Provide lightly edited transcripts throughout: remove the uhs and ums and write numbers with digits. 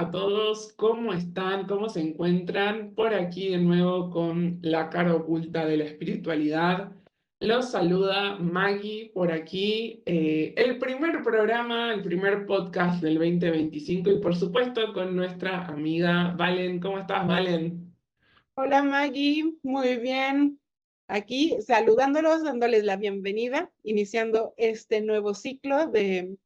a todos, ¿cómo están? ¿Cómo se encuentran? Por aquí de nuevo con la cara oculta de la espiritualidad. Los saluda Maggie por aquí, el primer programa, el primer podcast del 2025 y por supuesto con nuestra amiga Valen. ¿Cómo estás, Valen? Hola Maggie, muy bien. Aquí saludándolos, dándoles la bienvenida, iniciando este nuevo ciclo de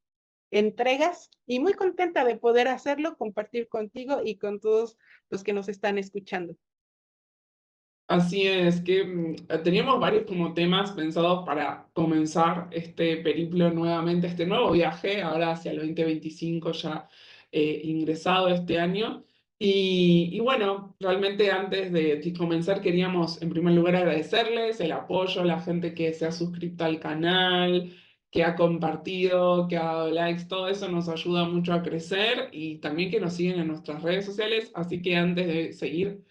entregas y muy contenta de poder hacerlo, compartir contigo y con todos los que nos están escuchando. Así es, que teníamos varios como temas pensados para comenzar este periplo nuevamente, este nuevo viaje, ahora hacia el 2025 ya ingresado este año. Y bueno, realmente antes de comenzar queríamos en primer lugar agradecerles el apoyo, la gente que se ha suscrito al canal, que ha compartido, que ha dado likes, todo eso nos ayuda mucho a crecer y también que nos siguen en nuestras redes sociales. Así que antes de seguir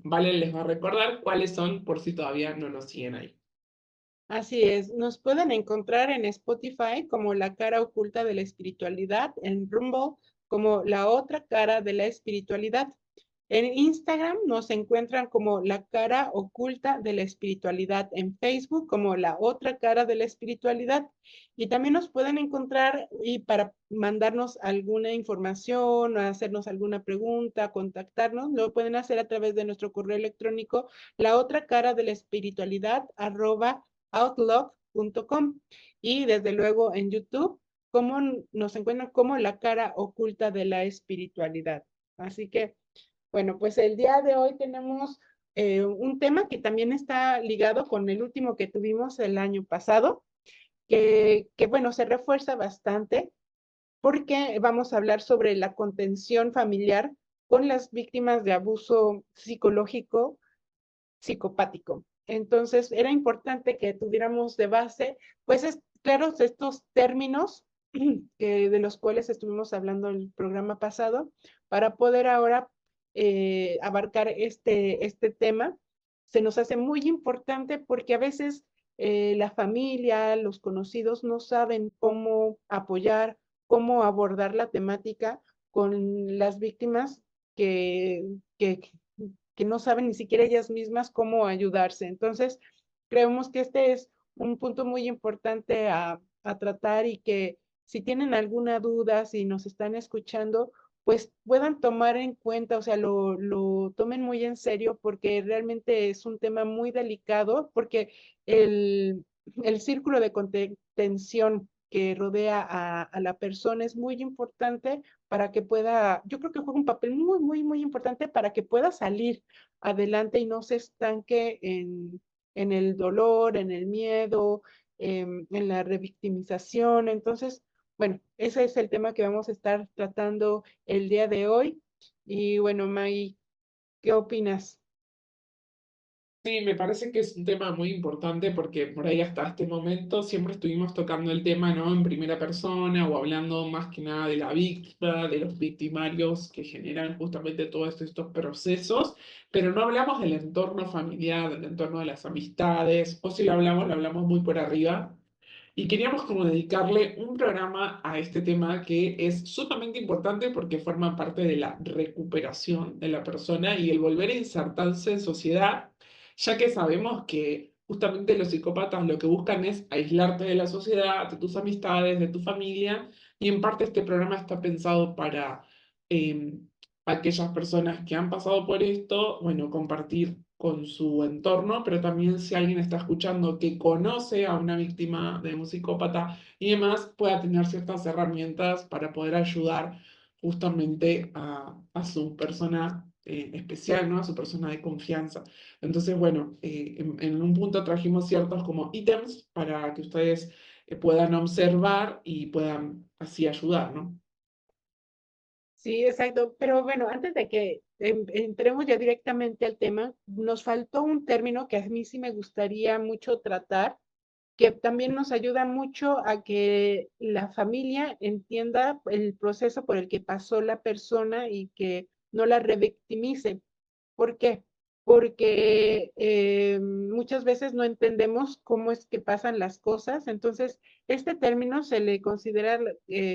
Valen les va a recordar cuáles son por si todavía no nos siguen ahí. Así es, nos pueden encontrar en Spotify como la cara oculta de la espiritualidad, en Rumble como la otra cara de la espiritualidad. En Instagram nos encuentran como la cara oculta de la espiritualidad, en Facebook como la otra cara de la espiritualidad. Y también nos pueden encontrar y para mandarnos alguna información o hacernos alguna pregunta, contactarnos, lo pueden hacer a través de nuestro correo electrónico, la otra cara de la espiritualidad, outlook.com. Y desde luego en YouTube, como nos encuentran como la cara oculta de la espiritualidad. Así que bueno, pues el día de hoy tenemos un tema que también está ligado con el último que tuvimos el año pasado, bueno, se refuerza bastante porque vamos a hablar sobre la contención familiar con las víctimas de abuso psicológico, psicopático. Entonces, era importante que tuviéramos de base, pues, claros estos términos de los cuales estuvimos hablando en el programa pasado, para poder ahora abarcar este tema. Se nos hace muy importante porque a veces la familia, los conocidos no saben cómo apoyar, cómo abordar la temática con las víctimas que, que, que no saben ni siquiera ellas mismas cómo ayudarse. Entonces, creemos que este es un punto muy importante a tratar y que si tienen alguna duda, si nos están escuchando, pues puedan tomar en cuenta, o sea, lo tomen muy en serio porque realmente es un tema muy delicado, porque el círculo de contención que rodea a la persona es muy importante para que pueda, yo creo que juega un papel muy, muy, muy importante para que pueda salir adelante y no se estanque en el dolor, en el miedo, en la revictimización. Entonces, bueno, ese es el tema que vamos a estar tratando el día de hoy. Y bueno, May, ¿qué opinas? Sí, me parece que es un tema muy importante porque por ahí hasta este momento siempre estuvimos tocando el tema, ¿no? En primera persona o hablando más que nada de la víctima, de los victimarios que generan justamente todos estos procesos, pero no hablamos del entorno familiar, del entorno de las amistades, o si lo hablamos muy por arriba. Y queríamos como dedicarle un programa a este tema que es sumamente importante porque forma parte de la recuperación de la persona y el volver a insertarse en sociedad, ya que sabemos que justamente los psicópatas lo que buscan es aislarte de la sociedad, de tus amistades, de tu familia, y en parte este programa está pensado para eh, aquellas personas que han pasado por esto, bueno, compartir con su entorno, pero también si alguien está escuchando que conoce a una víctima de un psicópata y demás, pueda tener ciertas herramientas para poder ayudar justamente a su persona especial, ¿no? A su persona de confianza. Entonces, bueno, en un punto trajimos ciertos como ítems para que ustedes puedan observar y puedan así ayudar, ¿no? Sí, exacto. Pero bueno, antes de que entremos ya directamente al tema, nos faltó un término que a mí sí me gustaría mucho tratar, que también nos ayuda mucho a que la familia entienda el proceso por el que pasó la persona y que no la revictimice. ¿Por qué? porque muchas veces no entendemos cómo es que pasan las cosas. Entonces, este término se le considera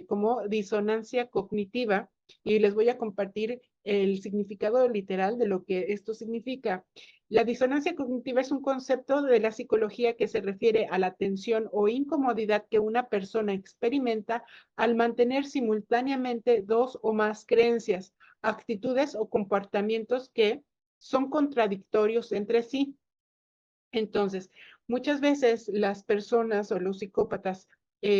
como disonancia cognitiva y les voy a compartir el significado literal de lo que esto significa. La disonancia cognitiva es un concepto de la psicología que se refiere a la tensión o incomodidad que una persona experimenta al mantener simultáneamente dos o más creencias, actitudes o comportamientos que son contradictorios entre sí. Entonces, muchas veces las personas o los psicópatas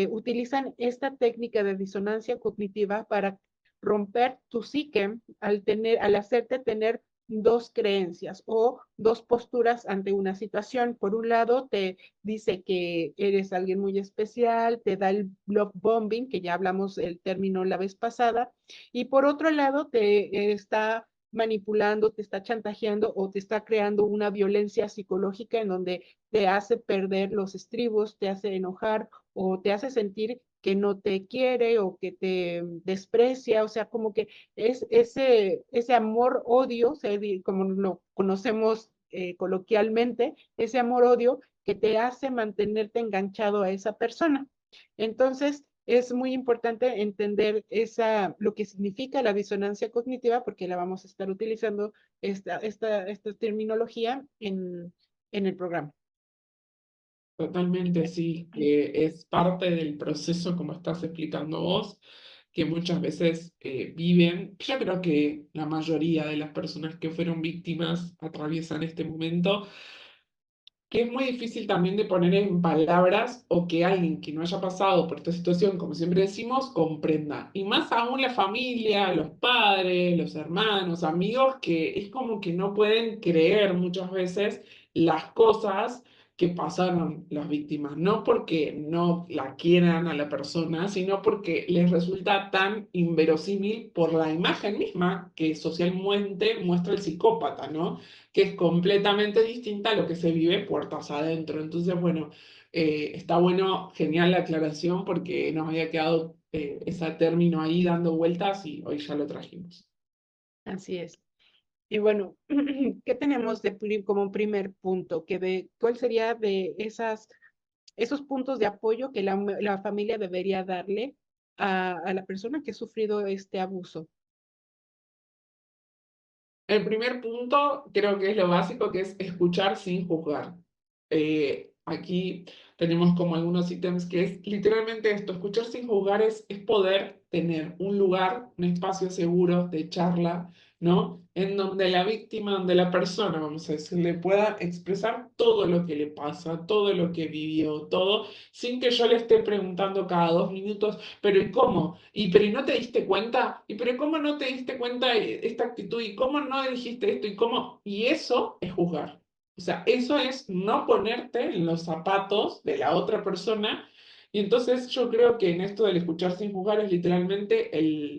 utilizan esta técnica de disonancia cognitiva para romper tu psique al hacerte tener dos creencias o dos posturas ante una situación. Por un lado, te dice que eres alguien muy especial, te da el love bombing, que ya hablamos el término la vez pasada, y por otro lado, te está manipulando, te está chantajeando o te está creando una violencia psicológica en donde te hace perder los estribos, te hace enojar o te hace sentir que no te quiere o que te desprecia, o sea, como que es ese amor-odio, como lo conocemos coloquialmente, ese amor-odio que te hace mantenerte enganchado a esa persona. Entonces, es muy importante entender lo que significa la disonancia cognitiva porque la vamos a estar utilizando esta terminología en el programa. Totalmente, sí, que es parte del proceso, como estás explicando vos, que muchas veces viven. Yo creo que la mayoría de las personas que fueron víctimas atraviesan este momento, que es muy difícil también de poner en palabras o que alguien que no haya pasado por esta situación, como siempre decimos, comprenda. Y más aún la familia, los padres, los hermanos, amigos, que es como que no pueden creer muchas veces las cosas que pasaron las víctimas, no porque no la quieran a la persona, sino porque les resulta tan inverosímil por la imagen misma que socialmente muestra el psicópata, ¿no? Que es completamente distinta a lo que se vive puertas adentro. Entonces, bueno, está bueno, genial la aclaración porque nos había quedado ese término ahí dando vueltas y hoy ya lo trajimos. Así es. Y bueno, ¿qué tenemos como un primer punto? ¿Cuál sería de esos puntos de apoyo que la familia debería darle a la persona que ha sufrido este abuso? El primer punto creo que es lo básico, que es escuchar sin juzgar. Aquí tenemos como algunos ítems que es literalmente esto, escuchar sin juzgar es poder tener un lugar, un espacio seguro de charla, ¿no? En donde la víctima, donde la persona, vamos a decirle, pueda expresar todo lo que le pasa, todo lo que vivió, todo, sin que yo le esté preguntando cada 2 minutos, pero ¿y cómo? ¿Y pero ¿y no te diste cuenta? ¿Y pero cómo no te diste cuenta de esta actitud? ¿Y cómo no dijiste esto? ¿Y cómo? Y eso es juzgar. O sea, eso es no ponerte en los zapatos de la otra persona. Y entonces yo creo que en esto del escuchar sin juzgar es literalmente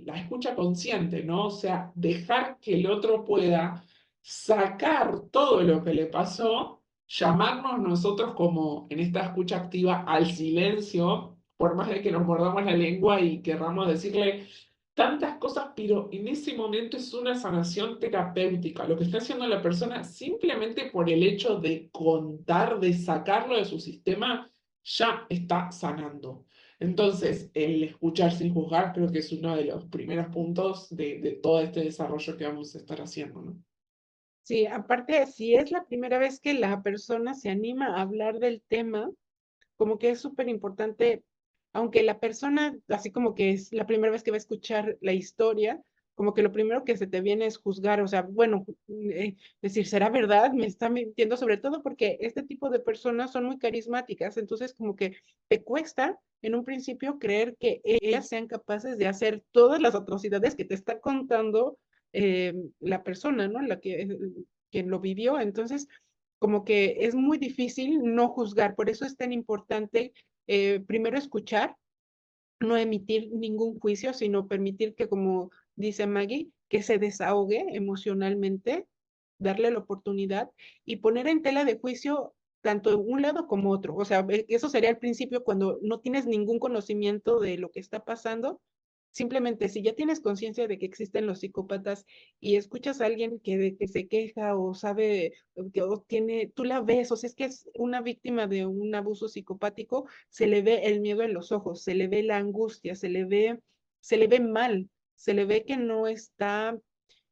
la escucha consciente, ¿no? O sea, dejar que el otro pueda sacar todo lo que le pasó, llamarnos nosotros como en esta escucha activa al silencio, por más de que nos mordamos la lengua y querramos decirle tantas cosas, pero en ese momento es una sanación terapéutica. Lo que está haciendo la persona simplemente por el hecho de contar, de sacarlo de su sistema, ya está sanando. Entonces, el escuchar sin juzgar creo que es uno de los primeros puntos de todo este desarrollo que vamos a estar haciendo, ¿no? Sí, aparte, si es la primera vez que la persona se anima a hablar del tema, como que es súper importante, aunque la persona, así como que es la primera vez que va a escuchar la historia, como que lo primero que se te viene es juzgar, o sea, bueno, decir, ¿será verdad? Me está mintiendo, sobre todo porque este tipo de personas son muy carismáticas, entonces como que te cuesta en un principio creer que ellas sean capaces de hacer todas las atrocidades que te está contando la persona, ¿no? Quien lo vivió, entonces como que es muy difícil no juzgar, por eso es tan importante primero escuchar, no emitir ningún juicio, sino permitir que, como dice Maggie, que se desahogue emocionalmente, darle la oportunidad y poner en tela de juicio tanto un lado como otro. O sea, eso sería al principio cuando no tienes ningún conocimiento de lo que está pasando, Simplemente, si ya tienes conciencia de que existen los psicópatas y escuchas a alguien que se queja o sabe, o tiene, tú la ves, o sea, es que es una víctima de un abuso psicopático, se le ve el miedo en los ojos, se le ve la angustia, se le ve mal, se le ve que no está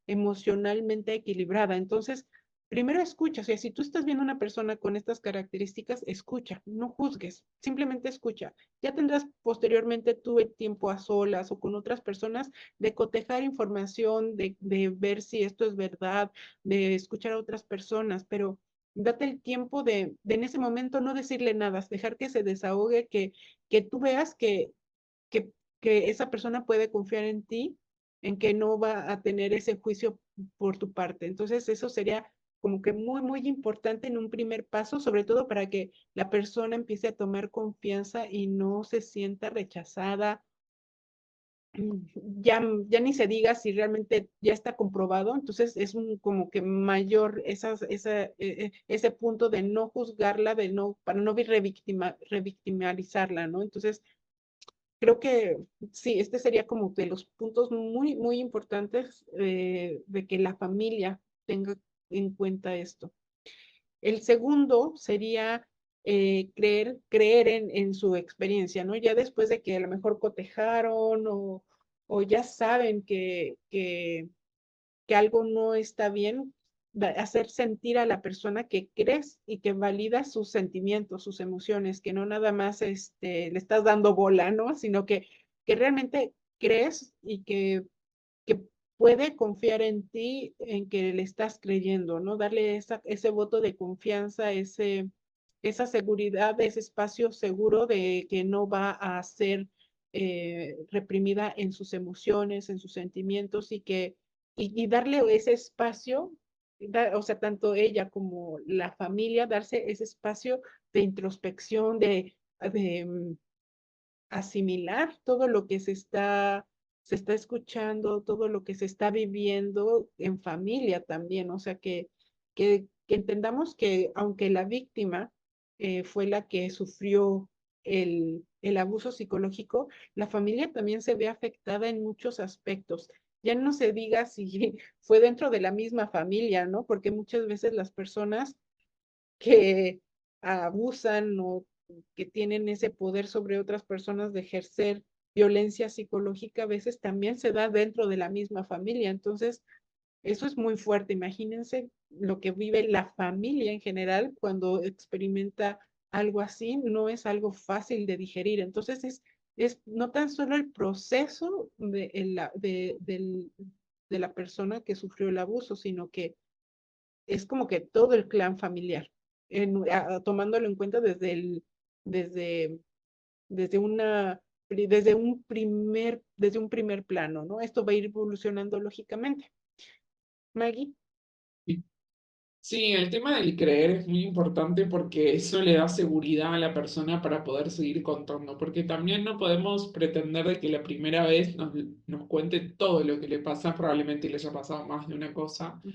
emocionalmente equilibrada. Entonces, primero escucha, o sea, si tú estás viendo una persona con estas características, escucha, no juzgues, simplemente escucha. Ya tendrás posteriormente tú el tiempo a solas o con otras personas de cotejar información, de ver si esto es verdad, de escuchar a otras personas, pero date el tiempo de en ese momento no decirle nada, dejar que se desahogue, que tú veas que, que esa persona puede confiar en ti, en que no va a tener ese juicio por tu parte. Entonces, eso sería como que muy, muy importante en un primer paso, sobre todo para que la persona empiece a tomar confianza y no se sienta rechazada. Ya ni se diga si realmente ya está comprobado, entonces es un, como que mayor ese punto de no juzgarla, de no, para no revictimizarla, ¿no? Entonces, creo que sí, este sería como de los puntos muy, muy importantes de que la familia tenga en cuenta esto. El segundo sería creer en su experiencia, ¿no? Ya después de que a lo mejor cotejaron o ya saben que algo no está bien, hacer sentir a la persona que crees y que valida sus sentimientos, sus emociones, que no nada más le estás dando bola, ¿no? Sino que realmente crees y que puede confiar en ti, en que le estás creyendo, ¿no? Darle ese voto de confianza, esa seguridad, ese espacio seguro de que no va a ser reprimida en sus emociones, en sus sentimientos y darle ese espacio, o sea, tanto ella como la familia, darse ese espacio de introspección, de asimilar todo lo que se está escuchando, todo lo que se está viviendo en familia también, o sea, que entendamos que aunque la víctima fue la que sufrió el abuso psicológico, la familia también se ve afectada en muchos aspectos. Ya no se diga si fue dentro de la misma familia, ¿no? Porque muchas veces las personas que abusan o que tienen ese poder sobre otras personas de ejercer violencia psicológica, a veces también se da dentro de la misma familia. Entonces, eso es muy fuerte. Imagínense lo que vive la familia en general cuando experimenta algo así, no es algo fácil de digerir. Entonces, es no tan solo el proceso de la persona que sufrió el abuso, sino que es como que todo el clan familiar, tomándolo en cuenta desde, desde desde un primer plano, ¿no? Esto va a ir evolucionando lógicamente. Maggie. Sí, el tema del creer es muy importante porque eso le da seguridad a la persona para poder seguir contando, porque también no podemos pretender de que la primera vez nos cuente todo lo que le pasa, probablemente le haya pasado más de una cosa. Ujú.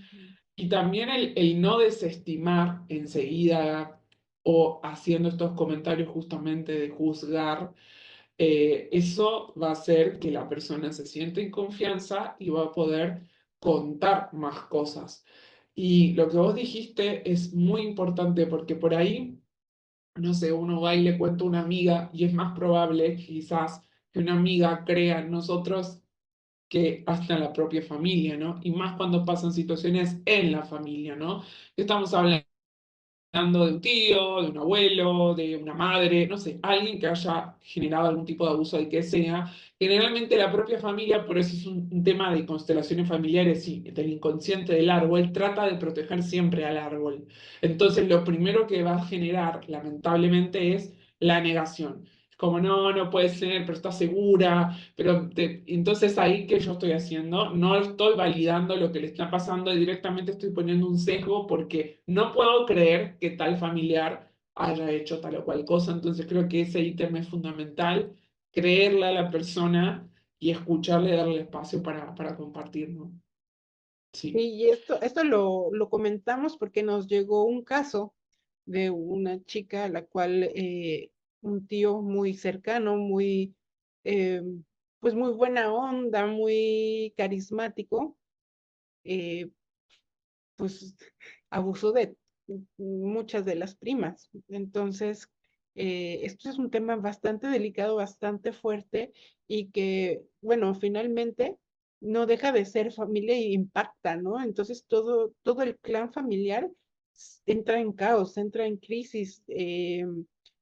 Y también el no desestimar enseguida o haciendo estos comentarios justamente de juzgar, eso va a hacer que la persona se sienta en confianza y va a poder contar más cosas. Y lo que vos dijiste es muy importante porque por ahí, no sé, uno va y le cuenta a una amiga y es más probable quizás que una amiga crea en nosotros que hasta la propia familia, ¿no? Y más cuando pasan situaciones en la familia, ¿no? Estamos hablando de un tío, de un abuelo, de una madre, no sé, alguien que haya generado algún tipo de abuso, de que sea. Generalmente la propia familia, por eso es un tema de constelaciones familiares y del inconsciente del árbol, trata de proteger siempre al árbol. Entonces, lo primero que va a generar, lamentablemente, es la negación. Como no, no puede ser, pero está segura, pero entonces ahí que yo estoy haciendo, no estoy validando lo que le está pasando, directamente estoy poniendo un sesgo porque no puedo creer que tal familiar haya hecho tal o cual cosa. Entonces creo que ese ítem es fundamental, creerle a la persona y escucharle, darle espacio para compartir, ¿no? Sí. Y esto lo comentamos porque nos llegó un caso de una chica a la cual un tío muy cercano, muy pues muy buena onda, muy carismático, eh, pues abusó de muchas de las primas. Entonces, esto es un tema bastante delicado, bastante fuerte y que, bueno, finalmente no deja de ser familia y impacta, ¿no? Entonces, todo el clan familiar entra en caos, entra en crisis.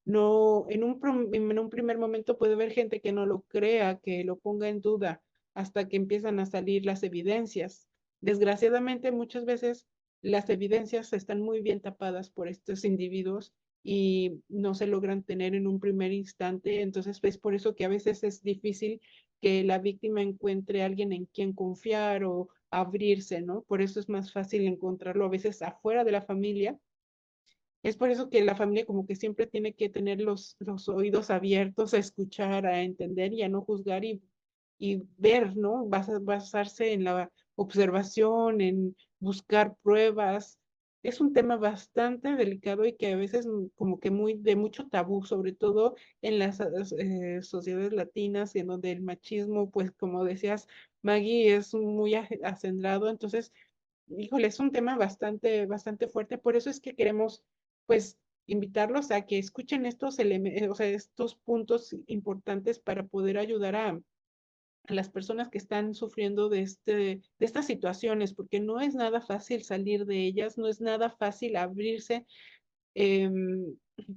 No, en un primer momento puede haber gente que no lo crea, que lo ponga en duda, hasta que empiezan a salir las evidencias. Desgraciadamente, muchas veces las evidencias están muy bien tapadas por estos individuos y no se logran tener en un primer instante. Entonces, es por eso que a veces es difícil que la víctima encuentre a alguien en quien confiar o abrirse, ¿no? Por eso es más fácil encontrarlo a veces afuera de la familia. Es por eso que la familia como que siempre tiene que tener los oídos abiertos a escuchar, a entender y a no juzgar y ver, ¿no? Basarse en la observación, en buscar pruebas. Es un tema bastante delicado y que a veces como que muy de mucho tabú, sobre todo en las sociedades latinas, en donde el machismo, pues como decías, Maggie, es muy acendrado. Entonces, híjole, es un tema bastante fuerte. Por eso es que queremos, pues, invitarlos a que escuchen estos elementos, o sea, estos puntos importantes para poder ayudar a las personas que están sufriendo de estas situaciones, porque no es nada fácil salir de ellas, no es nada fácil abrirse.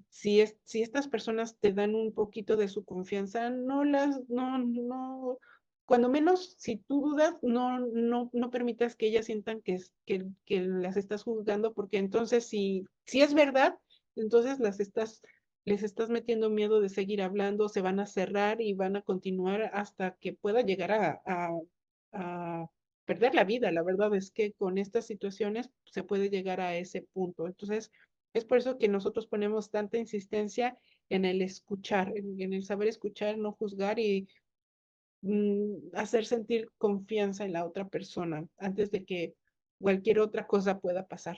Si estas personas te dan un poquito de su confianza, no, cuando menos si tú dudas, no permitas que ellas sientan que las estás juzgando, porque entonces si es verdad, entonces les estás metiendo miedo de seguir hablando, se van a cerrar y van a continuar hasta que pueda llegar a perder la vida. La verdad es que con estas situaciones se puede llegar a ese punto. Entonces, es por eso que nosotros ponemos tanta insistencia en el escuchar, en el saber escuchar, no juzgar y hacer sentir confianza en la otra persona antes de que cualquier otra cosa pueda pasar.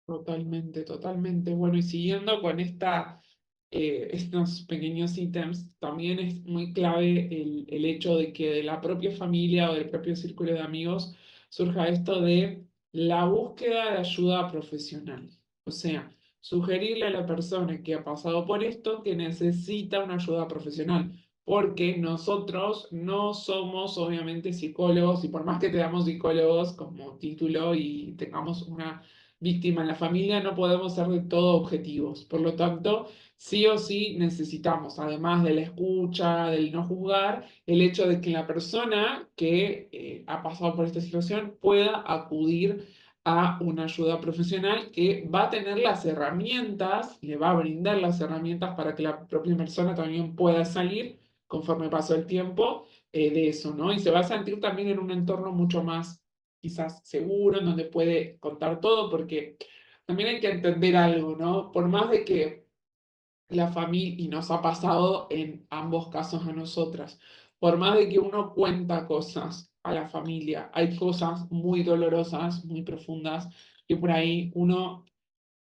Totalmente, totalmente. Bueno, y siguiendo con estos pequeños ítems, también es muy clave el hecho de que de la propia familia o del propio círculo de amigos surja esto de la búsqueda de ayuda profesional. O sea, sugerirle a la persona que ha pasado por esto que necesita una ayuda profesional. Porque nosotros no somos obviamente psicólogos y por más que tengamos psicólogos como título y tengamos una víctima en la familia, no podemos ser de todo objetivos. Por lo tanto, sí o sí necesitamos, además de la escucha, del no juzgar, el hecho de que la persona que ha pasado por esta situación pueda acudir a una ayuda profesional que va a tener las herramientas, le va a brindar las herramientas para que la propia persona también pueda salir conforme pasó el tiempo de eso, ¿no? Y se va a sentir también en un entorno mucho más quizás seguro, en donde puede contar todo, porque también hay que entender algo, ¿no? Por más de que la familia, y nos ha pasado en ambos casos a nosotras, por más de que uno cuenta cosas a la familia, hay cosas muy dolorosas, muy profundas, que por ahí uno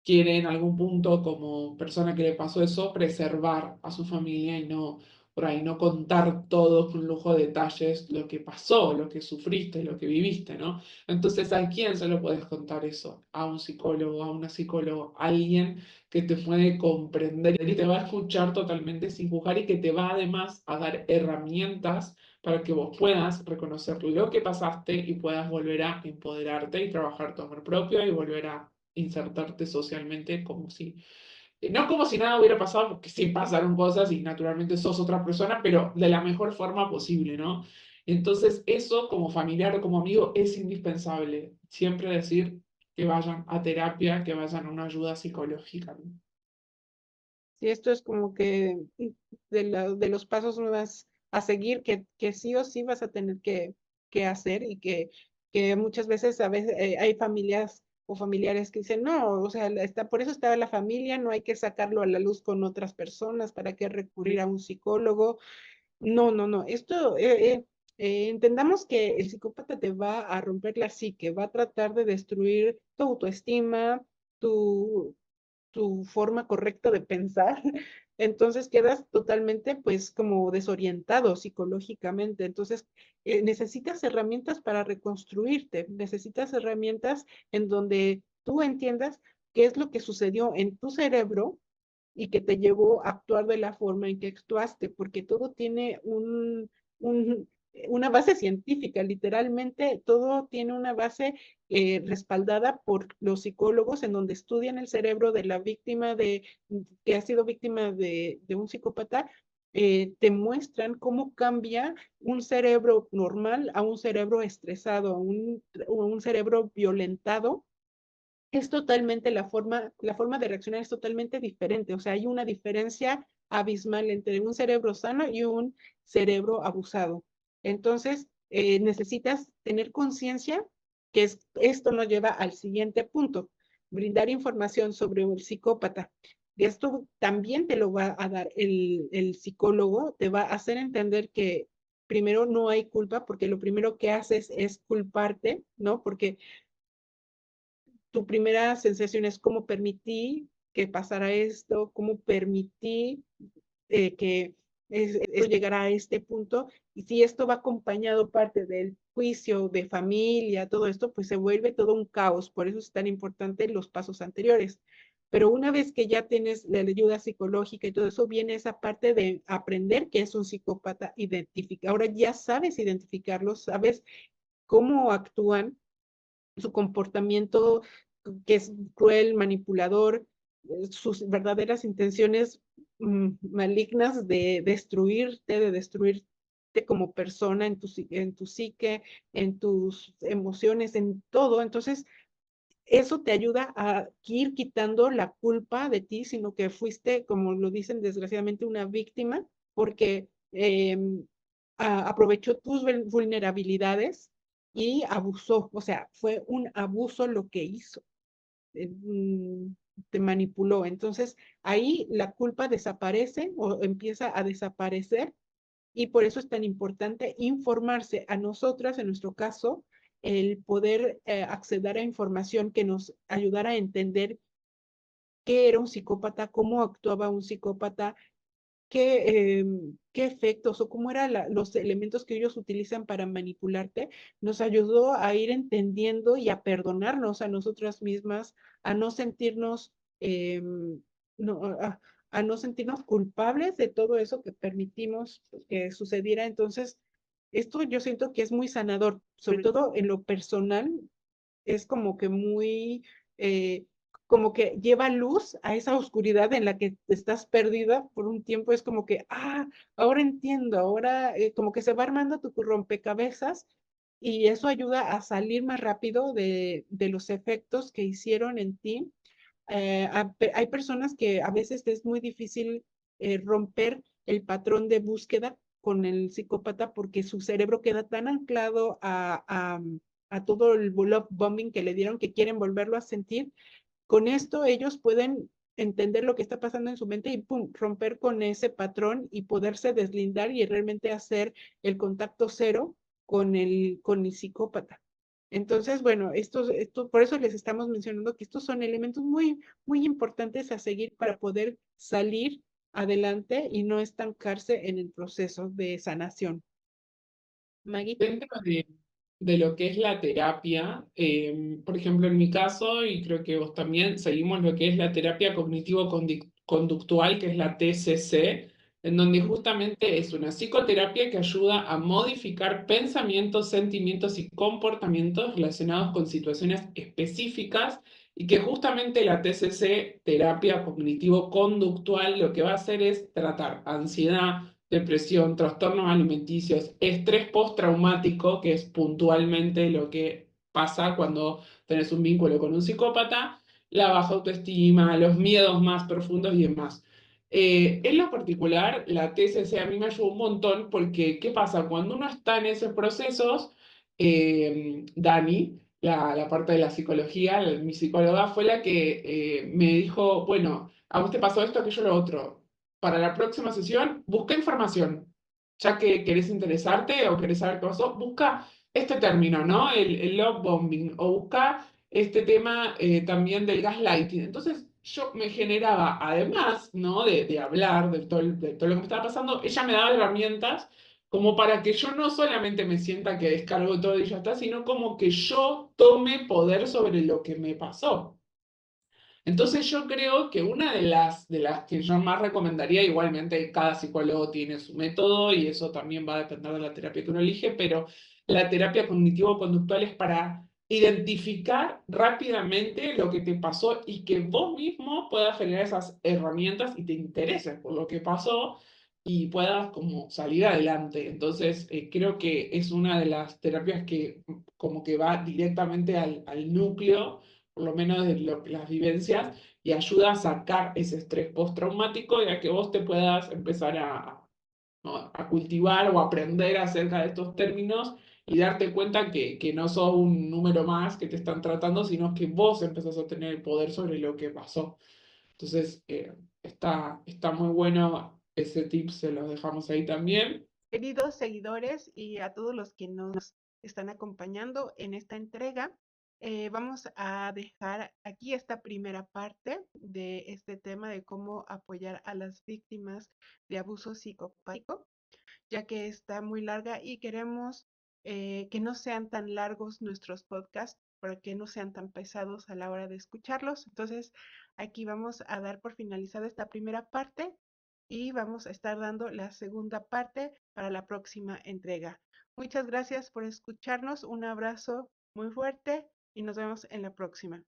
quiere en algún punto, como persona que le pasó eso, preservar a su familia y no, por ahí no contar todo con lujo de detalles, lo que pasó, lo que sufriste, lo que viviste, ¿no? Entonces, ¿a quién se lo puedes contar eso? A un psicólogo, a una psicóloga, a alguien que te puede comprender y te va a escuchar totalmente sin juzgar y que te va además a dar herramientas para que vos puedas reconocer lo que pasaste y puedas volver a empoderarte y trabajar tu amor propio y volver a insertarte socialmente como si, no como si nada hubiera pasado, porque sí pasaron cosas y naturalmente sos otra persona, pero de la mejor forma posible, ¿no? Entonces, eso como familiar o como amigo es indispensable. Siempre decir que vayan a terapia, que vayan a una ayuda psicológica, ¿no? Sí, esto es como que de los pasos más a seguir que sí o sí vas a tener que hacer y que muchas veces a veces hay familias o familiares que dicen, no, o sea, por eso está la familia, no hay que sacarlo a la luz con otras personas, ¿para qué recurrir a un psicólogo? No, esto, entendamos que el psicópata te va a romper la psique, va a tratar de destruir tu autoestima, tu, tu forma correcta de pensar. entonces quedas totalmente pues como desorientado psicológicamente. Entonces necesitas herramientas para reconstruirte, necesitas herramientas en donde tú entiendas qué es lo que sucedió en tu cerebro y que te llevó a actuar de la forma en que actuaste, porque todo tiene un, una base científica, literalmente todo tiene una base respaldada por los psicólogos en donde estudian el cerebro de la víctima que ha sido víctima de un psicópata. Te muestran cómo cambia un cerebro normal a un cerebro estresado, un cerebro violentado. Es totalmente la forma de reaccionar es totalmente diferente. O sea, hay una diferencia abismal entre un cerebro sano y un cerebro abusado. Entonces, necesitas tener conciencia que esto nos lleva al siguiente punto, brindar información sobre el psicópata. Y esto también te lo va a dar el psicólogo, te va a hacer entender que primero no hay culpa, porque lo primero que haces es culparte, ¿no? Porque tu primera sensación es cómo permití que pasara esto, cómo permití que esto llegara a este punto. Y si esto va acompañado parte del juicio de familia, todo esto, pues se vuelve todo un caos. Por eso es tan importante los pasos anteriores. Pero una vez que ya tienes la ayuda psicológica y todo eso, viene esa parte de aprender que es un psicópata, identificar. Ahora ya sabes identificarlos, sabes cómo actúan, su comportamiento que es cruel, manipulador, sus verdaderas intenciones malignas de destruirte, de destruirte como persona en tu psique, en tus emociones, en todo. Entonces, eso te ayuda a ir quitando la culpa de ti, sino que fuiste, como lo dicen desgraciadamente, una víctima, porque aprovechó tus vulnerabilidades y abusó, o sea, fue un abuso lo que hizo, te manipuló. Entonces, ahí la culpa desaparece o empieza a desaparecer y por eso es tan importante informarse a nosotras, en nuestro caso, el poder acceder a información que nos ayudara a entender qué era un psicópata, cómo actuaba un psicópata, qué efectos o cómo eran los elementos que ellos utilizan para manipularte, nos ayudó a ir entendiendo y a perdonarnos a nosotras mismas, a no sentirnos, no, a no sentirnos culpables de todo eso que permitimos que sucediera. Entonces, esto yo siento que es muy sanador, sobre todo en lo personal, es como que muy, como que lleva luz a esa oscuridad en la que estás perdida por un tiempo. Es como que, ahora entiendo, ahora como que se va armando tu rompecabezas y eso ayuda a salir más rápido de los efectos que hicieron en ti. Hay personas que a veces es muy difícil romper el patrón de búsqueda con el psicópata porque su cerebro queda tan anclado a todo el love bombing que le dieron que quieren volverlo a sentir. Con esto ellos pueden entender lo que está pasando en su mente y pum, romper con ese patrón y poderse deslindar y realmente hacer el contacto cero con el psicópata. Entonces, bueno, por eso les estamos mencionando que estos son elementos muy, muy importantes a seguir para poder salir adelante y no estancarse en el proceso de sanación. Maggie. Dentro de lo que es la terapia, por ejemplo, en mi caso, y creo que vos también, seguimos lo que es la terapia cognitivo-conductual, que es la TCC, en donde justamente es una psicoterapia que ayuda a modificar pensamientos, sentimientos y comportamientos relacionados con situaciones específicas y que justamente la TCC, terapia cognitivo-conductual, lo que va a hacer es tratar ansiedad, depresión, trastornos alimenticios, estrés postraumático, que es puntualmente lo que pasa cuando tenés un vínculo con un psicópata, la baja autoestima, los miedos más profundos y demás. En lo particular, la TCC a mí me ayudó un montón porque, ¿qué pasa? Cuando uno está en esos procesos, Dani, la parte de la psicología, mi psicóloga, fue la que me dijo, bueno, a vos te pasó esto, aquello, lo otro. Para la próxima sesión, busca información. Ya que querés interesarte o querés saber qué pasó, busca este término, ¿no? El love bombing, o busca este tema también del gaslighting. Entonces, yo me generaba, además, ¿no? De hablar de todo lo que me estaba pasando, ella me daba herramientas como para que yo no solamente me sienta que descargo todo y ya está, sino como que yo tome poder sobre lo que me pasó. Entonces yo creo que una de las que yo más recomendaría, igualmente cada psicólogo tiene su método y eso también va a depender de la terapia que uno elige, pero la terapia cognitivo-conductual es para identificar rápidamente lo que te pasó y que vos mismo puedas generar esas herramientas y te intereses por lo que pasó y puedas como salir adelante. Entonces creo que es una de las terapias que como que va directamente al núcleo por lo menos de las vivencias, y ayuda a sacar ese estrés postraumático y a que vos te puedas empezar ¿no? a cultivar o aprender acerca de estos términos y darte cuenta que no sos un número más que te están tratando, sino que vos empezás a tener el poder sobre lo que pasó. Entonces, está muy bueno ese tip, se los dejamos ahí también. Queridos seguidores y a todos los que nos están acompañando en esta entrega, vamos a dejar aquí esta primera parte de este tema de cómo apoyar a las víctimas de abuso psicopático, ya que está muy larga y queremos que no sean tan largos nuestros podcasts para que no sean tan pesados a la hora de escucharlos. Entonces, aquí vamos a dar por finalizada esta primera parte y vamos a estar dando la segunda parte para la próxima entrega. Muchas gracias por escucharnos, un abrazo muy fuerte y nos vemos en la próxima.